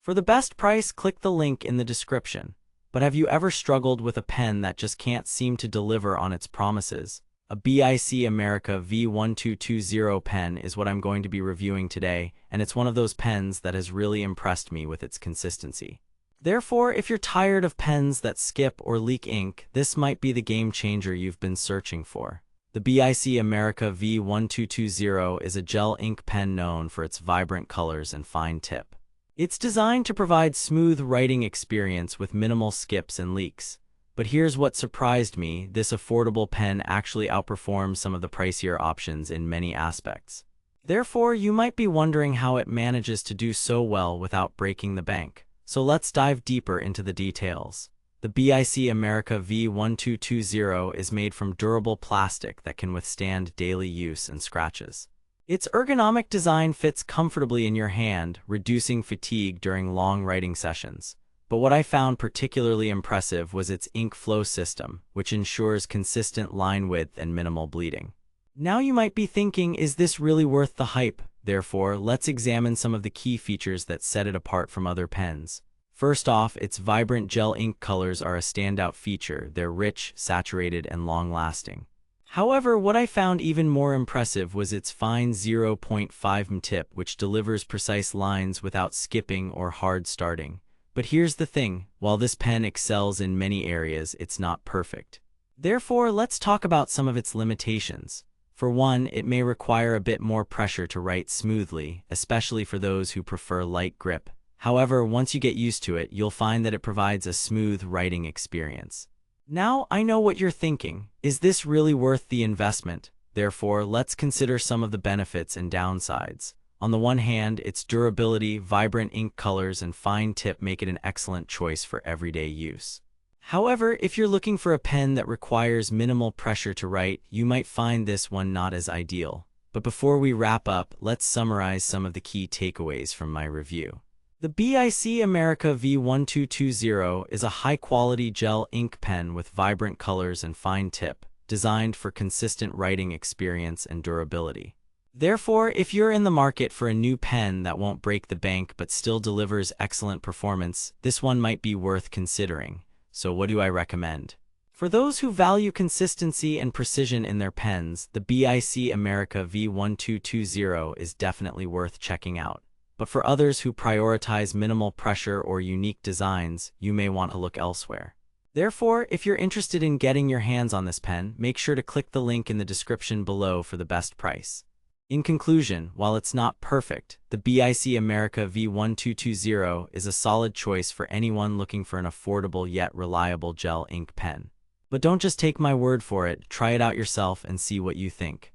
For the best price, click the link in the description. But have you ever struggled with a pen that just can't seem to deliver on its promises? A BIC America V1220 pen is what I'm going to be reviewing today, and it's one of those pens that has really impressed me with its consistency. Therefore, if you're tired of pens that skip or leak ink, this might be the game changer you've been searching for. The BIC America V1220 is a gel ink pen known for its vibrant colors and fine tip. It's designed to provide smooth writing experience with minimal skips and leaks. But here's what surprised me: this affordable pen actually outperforms some of the pricier options in many aspects. Therefore, you might be wondering how it manages to do so well without breaking the bank. So let's dive deeper into the details. The BIC America V1220 is made from durable plastic that can withstand daily use and scratches. Its ergonomic design fits comfortably in your hand, reducing fatigue during long writing sessions. But what I found particularly impressive was its ink flow system, which ensures consistent line width and minimal bleeding. Now you might be thinking, is this really worth the hype? Therefore, let's examine some of the key features that set it apart from other pens. First off, its vibrant gel ink colors are a standout feature. They're rich, saturated, and long-lasting. However, what I found even more impressive was its fine 0.5 mm tip, which delivers precise lines without skipping or hard starting. But here's the thing: while this pen excels in many areas, it's not perfect. Therefore, let's talk about some of its limitations. For one, it may require a bit more pressure to write smoothly, especially for those who prefer light grip. However, once you get used to it, you'll find that it provides a smooth writing experience. Now, I know what you're thinking: is this really worth the investment? Therefore, let's consider some of the benefits and downsides. On the one hand, its durability, vibrant ink colors, and fine tip make it an excellent choice for everyday use. However, if you're looking for a pen that requires minimal pressure to write, you might find this one not as ideal. But before we wrap up, let's summarize some of the key takeaways from my review. The BIC America V1220 is a high-quality gel ink pen with vibrant colors and fine tip, designed for consistent writing experience and durability. Therefore, if you're in the market for a new pen that won't break the bank but still delivers excellent performance, this one might be worth considering. So what do I recommend? For those who value consistency and precision in their pens, the BIC America V1220 is definitely worth checking out. But for others who prioritize minimal pressure or unique designs, you may want to look elsewhere. Therefore, if you're interested in getting your hands on this pen, make sure to click the link in the description below for the best price. In conclusion, while it's not perfect, the BIC America V1220 is a solid choice for anyone looking for an affordable yet reliable gel ink pen. But don't just take my word for it, try it out yourself and see what you think.